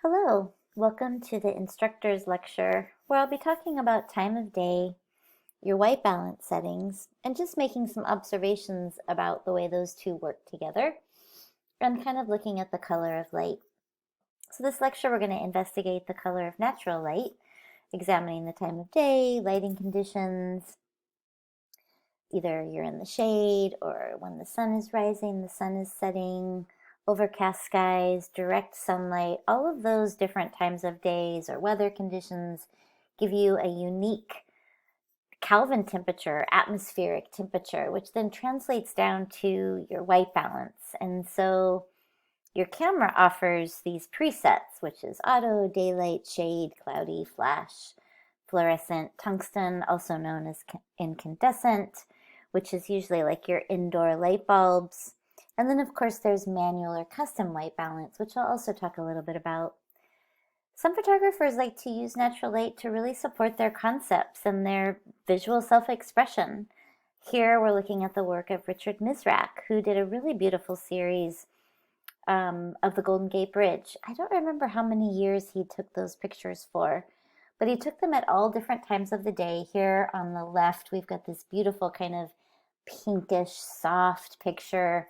Hello, welcome to the Instructors Lecture, where I'll be talking about time of day, your white balance settings, and just making some observations about the way those two work together, and kind of looking at the color of light. So this lecture, we're going to investigate the color of natural light, examining the time of day, lighting conditions, either you're in the shade or when the sun is rising, the sun is setting, overcast skies, direct sunlight, all of those different times of days or weather conditions give you a unique Kelvin temperature, atmospheric temperature, which then translates down to your white balance. And so your camera offers these presets, which is auto, daylight, shade, cloudy, flash, fluorescent, tungsten, also known as incandescent, which is usually like your indoor light bulbs. And then of course there's manual or custom white balance, which I'll also talk a little bit about. Some photographers like to use natural light to really support their concepts and their visual self-expression. Here we're looking at the work of Richard Misrak, who did a really beautiful series of the Golden Gate Bridge. I don't remember how many years he took those pictures for, but he took them at all different times of the day. Here on the left, we've got this beautiful kind of pinkish, soft picture.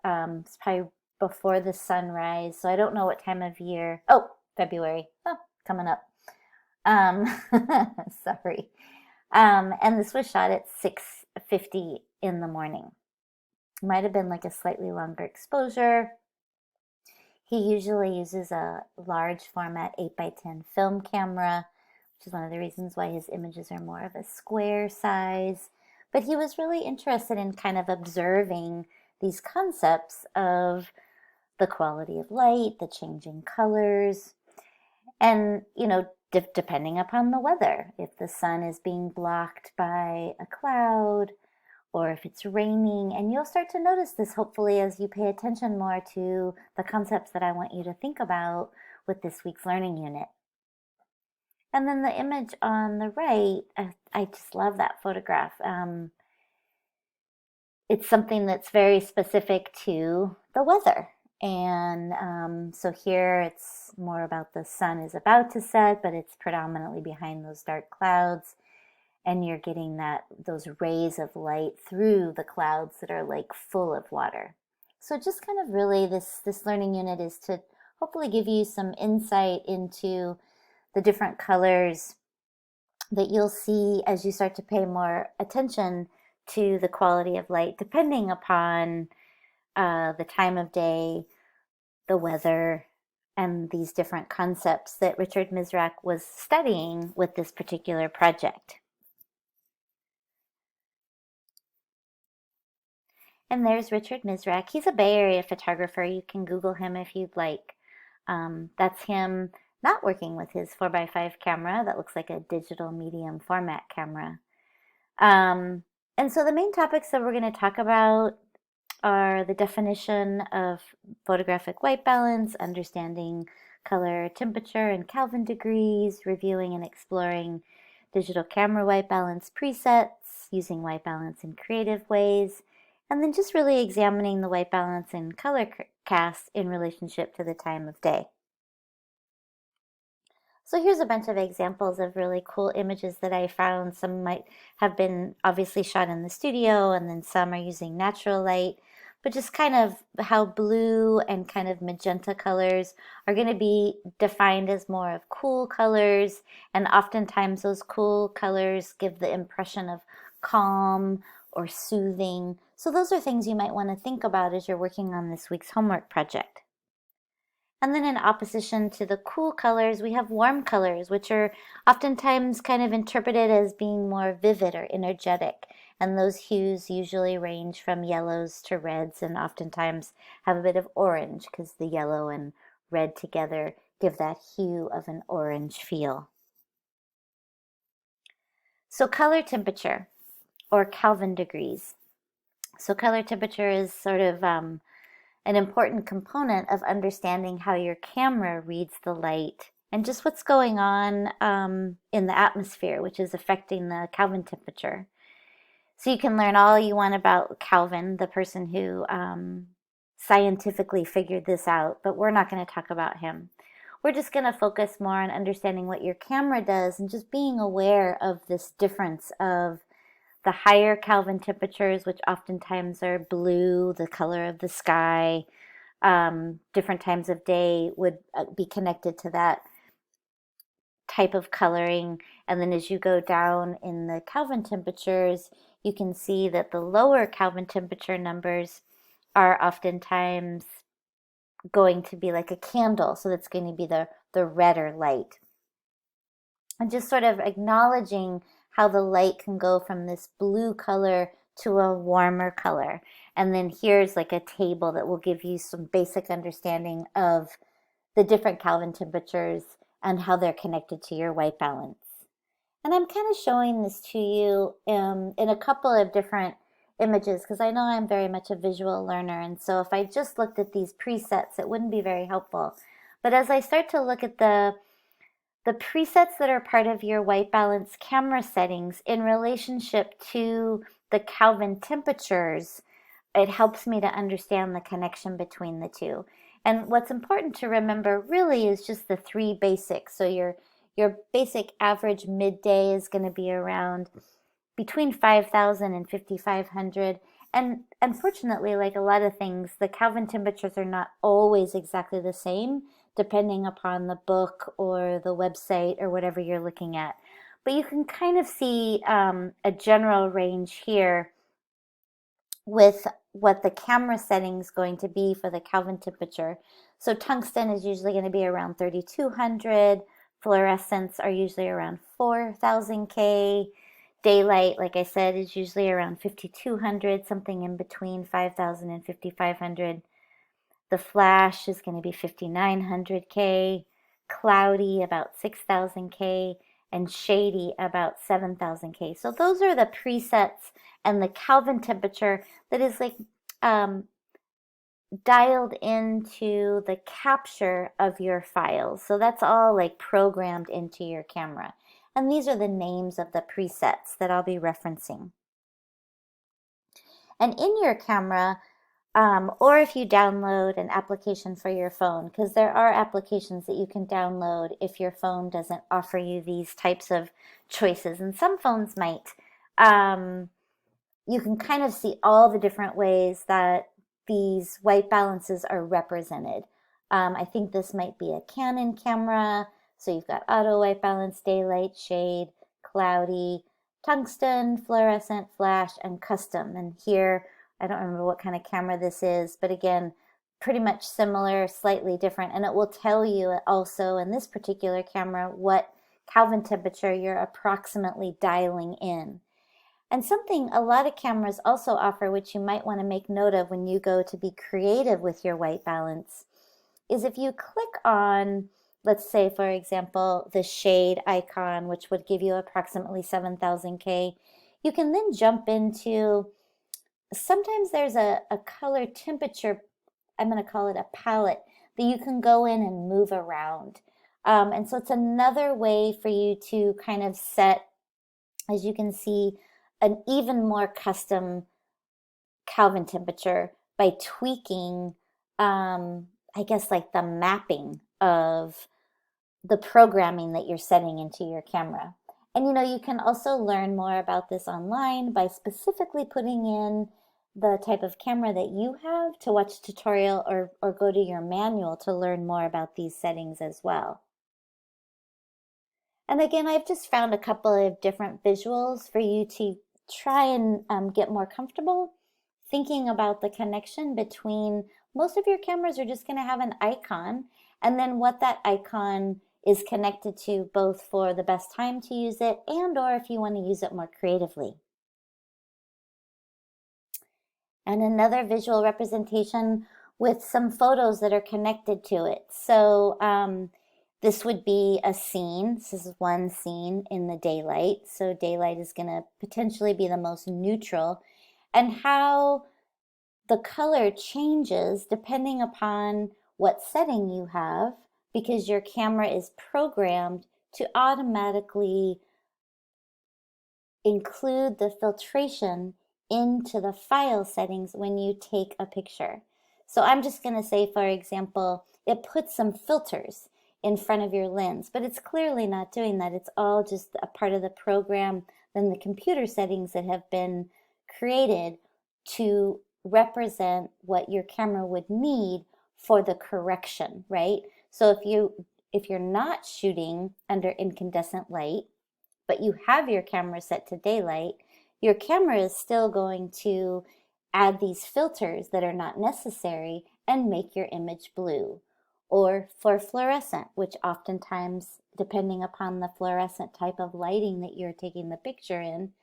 It's probably before the sunrise, so I don't know what time of year. Oh, February. Oh, coming up. Sorry. And this was shot at 6:50 in the morning. Might have been like a slightly longer exposure. He usually uses a large format 8x10 film camera, which is one of the reasons why his images are more of a square size. But he was really interested in kind of observing these concepts of the quality of light, the changing colors, and, depending upon the weather, if the sun is being blocked by a cloud or if it's raining. And you'll start to notice this hopefully as you pay attention more to the concepts that I want you to think about with this week's learning unit. And then the image on the right, I just love that photograph. It's something that's very specific to the weather. And so here it's more about the sun is about to set, but it's predominantly behind those dark clouds. And you're getting those rays of light through the clouds that are like full of water. So just kind of really this learning unit is to hopefully give you some insight into the different colors that you'll see as you start to pay more attention to the quality of light, depending upon the time of day, the weather, and these different concepts that Richard Misrak was studying with this particular project. And there's Richard Misrak. He's a Bay Area photographer. You can Google him if you'd like. That's him not working with his 4x5 camera that looks like a digital medium format camera. And so the main topics that we're going to talk about are the definition of photographic white balance, understanding color temperature and Kelvin degrees, reviewing and exploring digital camera white balance presets, using white balance in creative ways, and then just really examining the white balance and color cast in relationship to the time of day. So here's a bunch of examples of really cool images that I found. Some might have been obviously shot in the studio, and then some are using natural light, but just kind of how blue and kind of magenta colors are going to be defined as more of cool colors, and oftentimes those cool colors give the impression of calm or soothing. So those are things you might want to think about as you're working on this week's homework project. And then in opposition to the cool colors, we have warm colors, which are oftentimes kind of interpreted as being more vivid or energetic. And those hues usually range from yellows to reds and oftentimes have a bit of orange because the yellow and red together give that hue of an orange feel. So color temperature, or Kelvin degrees. So color temperature is sort of an important component of understanding how your camera reads the light and just what's going on in the atmosphere, which is affecting the Kelvin temperature. So you can learn all you want about Kelvin, the person who scientifically figured this out, but we're not going to talk about him. we're just going to focus more on understanding what your camera does and just being aware of this difference of the higher Kelvin temperatures, which oftentimes are blue, the color of the sky. Different times of day would be connected to that type of coloring. And then as you go down in the Kelvin temperatures, you can see that the lower Kelvin temperature numbers are oftentimes going to be like a candle. So that's going to be the redder light. And just sort of acknowledging how the light can go from this blue color to a warmer color. And then here's like a table that will give you some basic understanding of the different Kelvin temperatures and how they're connected to your white balance. And I'm kind of showing this to you in a couple of different images because I know I'm very much a visual learner, and so if I just looked at these presets, it wouldn't be very helpful. But as I start to look at the presets that are part of your white balance camera settings in relationship to the Kelvin temperatures, it helps me to understand the connection between the two. And what's important to remember really is just the three basics. So your basic average midday is going to be around between 5,000 and 5,500. And unfortunately, like a lot of things, the Kelvin temperatures are not always exactly the same, depending upon the book or the website or whatever you're looking at. But you can kind of see a general range here with what the camera setting is going to be for the Kelvin temperature. So tungsten is usually going to be around 3,200. Fluorescents are usually around 4,000 K. Daylight, like I said, is usually around 5,200, something in between 5,000 and 5,500. The flash is going to be 5,900 K. Cloudy, about 6,000 K. And shady, about 7,000 K. So those are the presets and the Kelvin temperature that is like dialed into the capture of your files. So that's all like programmed into your camera. And these are the names of the presets that I'll be referencing. And in your camera, or if you download an application for your phone, because there are applications that you can download if your phone doesn't offer you these types of choices, and some phones might. You can kind of see all the different ways that these white balances are represented. I think this might be a Canon camera, so you've got auto white balance, daylight, shade, cloudy, tungsten, fluorescent, flash, and custom. And here, I don't remember what kind of camera this is, but again, pretty much similar, slightly different. And it will tell you also in this particular camera what Kelvin temperature you're approximately dialing in. And something a lot of cameras also offer, which you might want to make note of when you go to be creative with your white balance, is if you click on, let's say, for example, the shade icon, which would give you approximately 7,000 K, you can then jump into, sometimes there's a color temperature, I'm going to call it a palette, that you can go in and move around. And so it's another way for you to kind of set, as you can see, an even more custom Kelvin temperature by tweaking, I guess, like the mapping of the programming that you're setting into your camera. And you can also learn more about this online by specifically putting in the type of camera that you have to watch a tutorial or go to your manual to learn more about these settings as well. And again, I've just found a couple of different visuals for you to try and get more comfortable thinking about the connection between, most of your cameras are just going to have an icon, and then what that icon is connected to, both for the best time to use it and or if you want to use it more creatively. And another visual representation with some photos that are connected to it. So this would be a scene. This is one scene in the daylight. So daylight is going to potentially be the most neutral, and how the color changes depending upon what setting you have, because your camera is programmed to automatically include the filtration into the file settings when you take a picture. So I'm just going to say, for example, it puts some filters in front of your lens, but it's clearly not doing that. It's all just a part of the program, then the computer settings that have been created to represent what your camera would need for the correction, right? So if you're not shooting under incandescent light, but you have your camera set to daylight, your camera is still going to add these filters that are not necessary and make your image blue. Or for fluorescent, which oftentimes, depending upon the fluorescent type of lighting that you're taking the picture in,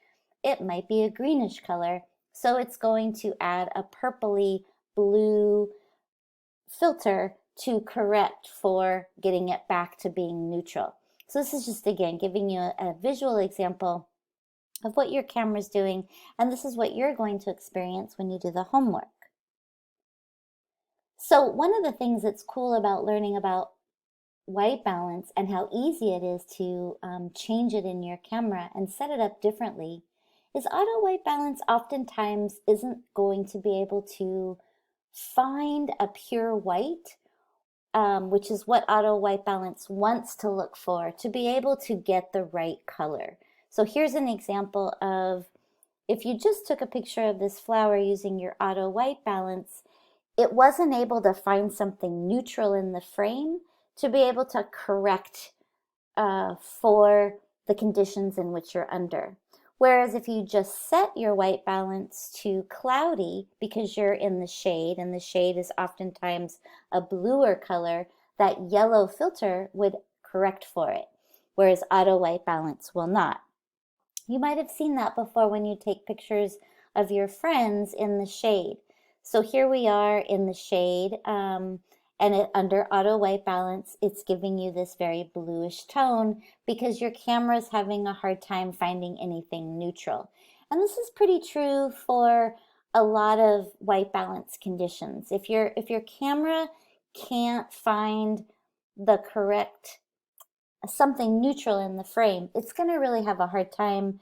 it might be a greenish color. So it's going to add a purpley blue filter to correct for getting it back to being neutral. So this is just, again, giving you a visual example of what your camera's doing, and this is what you're going to experience when you do the homework. So one of the things that's cool about learning about white balance and how easy it is to change it in your camera and set it up differently is auto white balance oftentimes isn't going to be able to find a pure white, which is what auto white balance wants to look for, to be able to get the right color. So here's an example of if you just took a picture of this flower using your auto white balance, it wasn't able to find something neutral in the frame to be able to correct for the conditions in which you're under. Whereas if you just set your white balance to cloudy because you're in the shade, and the shade is oftentimes a bluer color, that yellow filter would correct for it, whereas auto white balance will not. You might have seen that before when you take pictures of your friends in the shade. So here we are in the shade, and under auto white balance, it's giving you this very bluish tone because your camera is having a hard time finding anything neutral. And this is pretty true for a lot of white balance conditions. If your camera can't find the correct something neutral in the frame, it's going to really have a hard time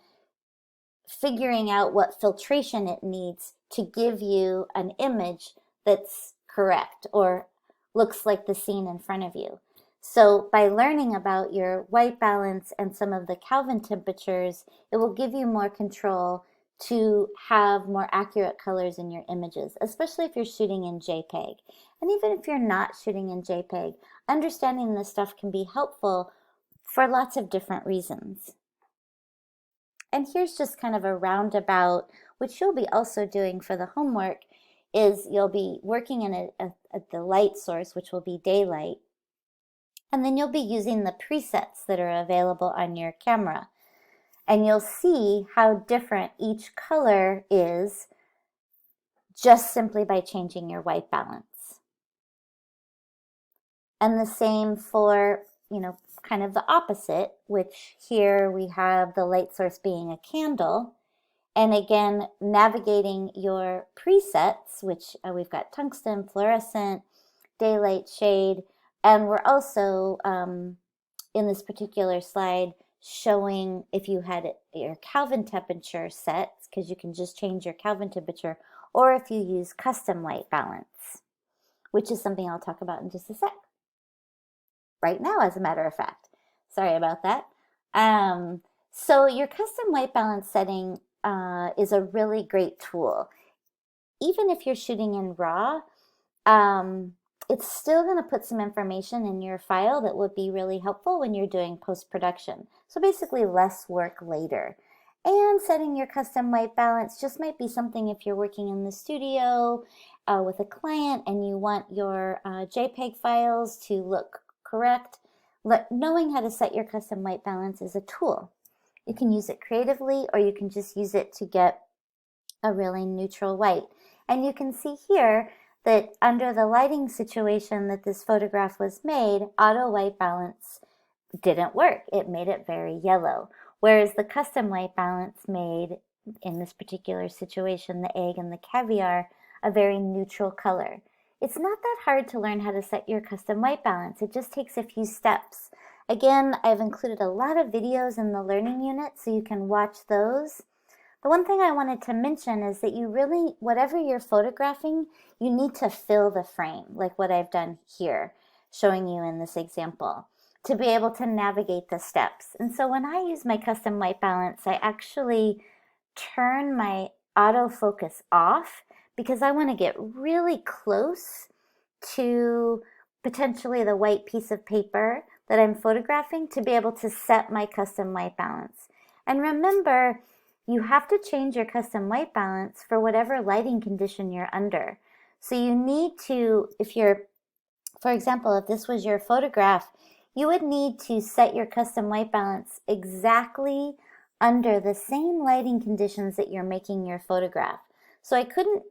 figuring out what filtration it needs to give you an image that's correct or looks like the scene in front of you. So by learning about your white balance and some of the Kelvin temperatures, it will give you more control to have more accurate colors in your images, especially if you're shooting in JPEG. And even if you're not shooting in JPEG, understanding this stuff can be helpful for lots of different reasons. And here's just kind of a roundabout, which you'll be also doing for the homework, is you'll be working in at the light source, which will be daylight, and then you'll be using the presets that are available on your camera. And you'll see how different each color is just simply by changing your white balance. And the same for, kind of the opposite, which here we have the light source being a candle. And again, navigating your presets, which we've got tungsten, fluorescent, daylight, shade, and we're also in this particular slide showing if you had your Kelvin temperature set, because you can just change your Kelvin temperature, or if you use custom white balance, which is something I'll talk about in just a sec. Right now, as a matter of fact. Sorry about that. So your custom white balance setting is a really great tool. Even if you're shooting in RAW, it's still going to put some information in your file that would be really helpful when you're doing post-production. So basically less work later. And setting your custom white balance just might be something if you're working in the studio with a client and you want your JPEG files to look correct. Knowing how to set your custom white balance is a tool. You can use it creatively, or you can just use it to get a really neutral white. And you can see here that under the lighting situation that this photograph was made, auto white balance didn't work. It made it very yellow. Whereas the custom white balance made, in this particular situation, the egg and the caviar, a very neutral color. It's not that hard to learn how to set your custom white balance. It just takes a few steps. Again, I've included a lot of videos in the learning unit, so you can watch those. The one thing I wanted to mention is that you really, whatever you're photographing, you need to fill the frame, like what I've done here. showing you in this example, to be able to navigate the steps. And so when I use my custom white balance, I actually turn my autofocus off because I want to get really close to potentially the white piece of paper that I'm photographing to be able to set my custom white balance. And remember, you have to change your custom white balance for whatever lighting condition you're under. So you need to, if you're, for example, if this was your photograph, you would need to set your custom white balance exactly under the same lighting conditions that you're making your photograph. So I couldn't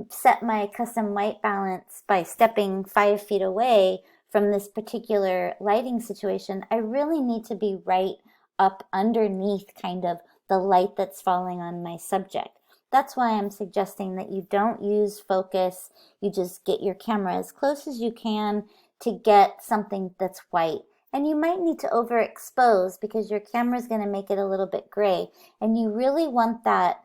set my custom white balance by stepping 5 feet away from this particular lighting situation. I really need to be right up underneath kind of the light that's falling on my subject. That's why I'm suggesting that you don't use focus. You just get your camera as close as you can to get something that's white. And you might need to overexpose because your camera is going to make it a little bit gray. And you really want that,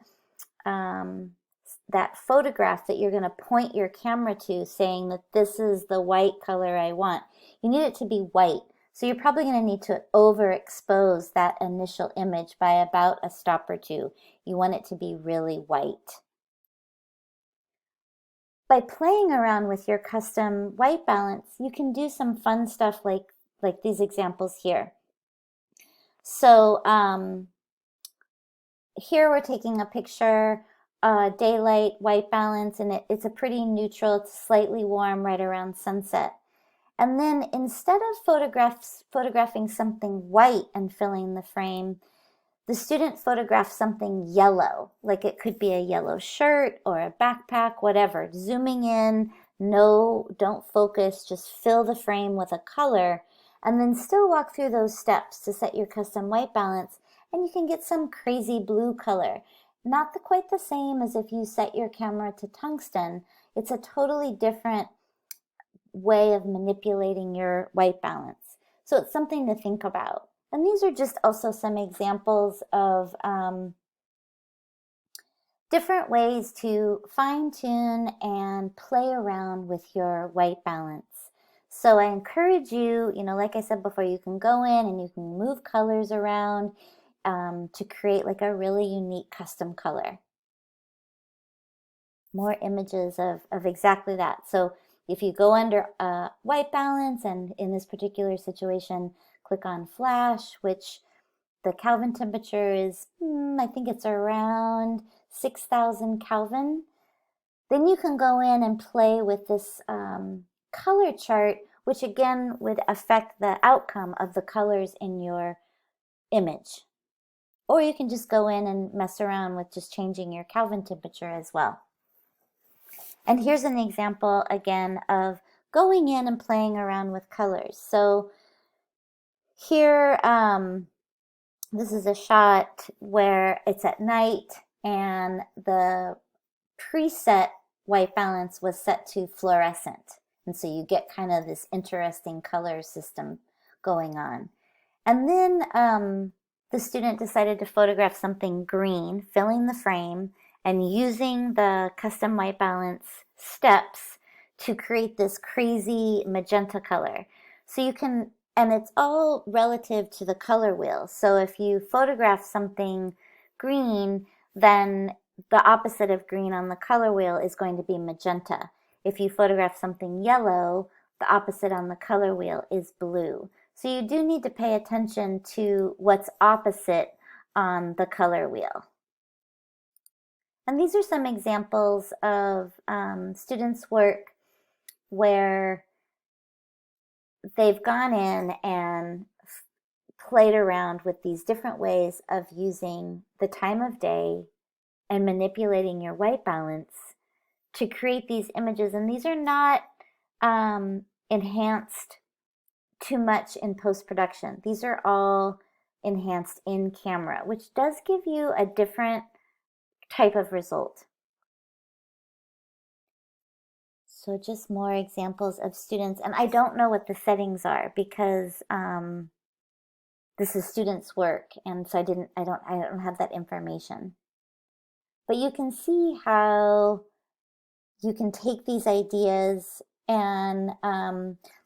that photograph that you're going to point your camera to saying that this is the white color I want. You need it to be white. So you're probably going to need to overexpose that initial image by about a stop or two. You want it to be really white. By playing around with your custom white balance, you can do some fun stuff like these examples here. So here we're taking a picture, daylight, white balance, and it's a pretty neutral, it's slightly warm right around sunset. And then instead of photographing something white and filling the frame, the student photographs something yellow, like it could be a yellow shirt or a backpack, whatever. Zooming in, no, don't focus, just fill the frame with a color, and then still walk through those steps to set your custom white balance, and you can get some crazy blue color. Not quite the same as if you set your camera to tungsten. It's a totally different way of manipulating your white balance. So it's something to think about. And these are just also some examples of different ways to fine-tune and play around with your white balance. So I encourage you, like I said before, you can go in and you can move colors around to create like a really unique custom color. More images of exactly that. So if you go under white balance, and in this particular situation, click on flash, which the Kelvin temperature is, I think it's around 6,000 Kelvin. Then you can go in and play with this color chart, which again would affect the outcome of the colors in your image. Or you can just go in and mess around with just changing your Kelvin temperature as well. And here's an example again of going in and playing around with colors. So here, this is a shot where it's at night and the preset white balance was set to fluorescent. And so you get kind of this interesting color system going on. And then the student decided to photograph something green, filling the frame, and using the custom white balance steps to create this crazy magenta color. So you can, and it's all relative to the color wheel. So if you photograph something green, then the opposite of green on the color wheel is going to be magenta. If you photograph something yellow, the opposite on the color wheel is blue. So you do need to pay attention to what's opposite on the color wheel. And these are some examples of students' work where they've gone in and played around with these different ways of using the time of day and manipulating your white balance to create these images. And these are not enhanced too much in post-production. These are all enhanced in camera, which does give you a different type of result. So just more examples of students, and I don't know what the settings are because this is students' work, and so I don't have that information. But you can see how you can take these ideas And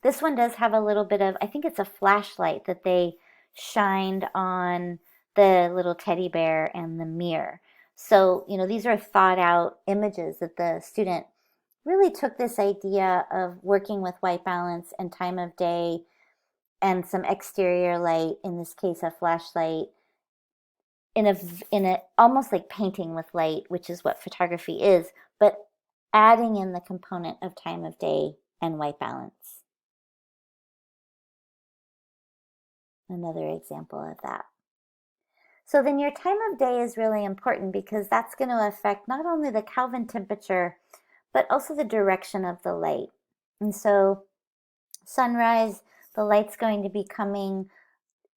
this one does have a little bit of, I think it's a flashlight that they shined on the little teddy bear and the mirror. So, these are thought out images that the student really took this idea of working with white balance and time of day and some exterior light, in this case a flashlight, in a almost like painting with light, which is what photography is, but adding in the component of time of day and white balance. Another example of that. So then your time of day is really important because that's going to affect not only the Kelvin temperature, but also the direction of the light. And so sunrise, the light's going to be coming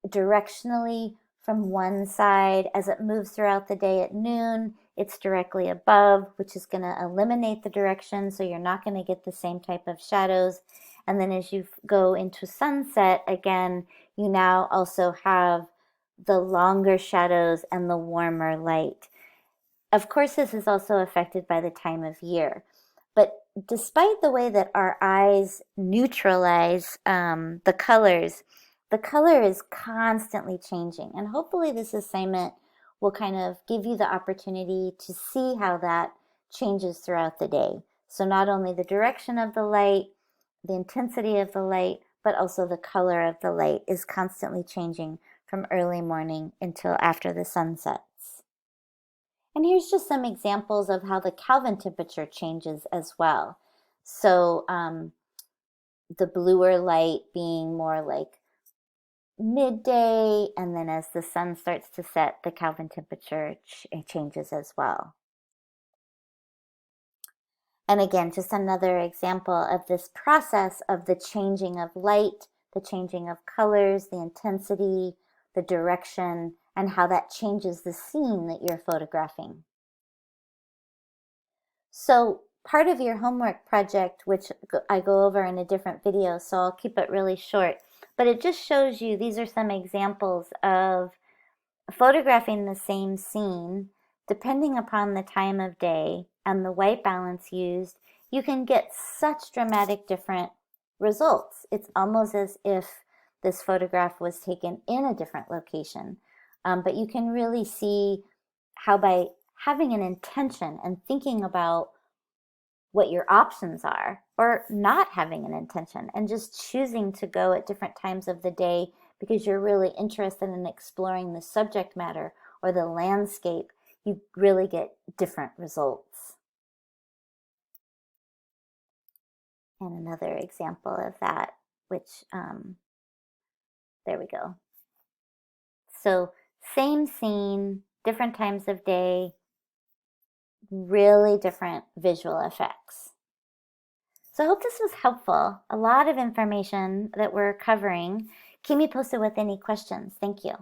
directionally from one side. As it moves throughout the day at noon, it's directly above, which is going to eliminate the direction, so you're not going to get the same type of shadows. And then as you go into sunset, again, you now also have the longer shadows and the warmer light. Of course, this is also affected by the time of year. But despite the way that our eyes neutralize the colors, the color is constantly changing. And hopefully this assignment will kind of give you the opportunity to see how that changes throughout the day. So not only the direction of the light, the intensity of the light, but also the color of the light is constantly changing from early morning until after the sun sets. And here's just some examples of how the Kelvin temperature changes as well. So the bluer light being more like midday, and then as the sun starts to set, the Kelvin temperature changes as well. And again, just another example of this process of the changing of light, the changing of colors, the intensity, the direction, and how that changes the scene that you're photographing. So part of your homework project, which I go over in a different video, so I'll keep it really short, but it just shows you, these are some examples of photographing the same scene. Depending upon the time of day and the white balance used, you can get such dramatic different results. It's almost as if this photograph was taken in a different location. But you can really see how by having an intention and thinking about what your options are, or not having an intention and just choosing to go at different times of the day because you're really interested in exploring the subject matter or the landscape, you really get different results. And another example of that, which, there we go. So same scene, different times of day, really different visual effects. So I hope this was helpful. A lot of information that we're covering. Keep me posted with any questions. Thank you.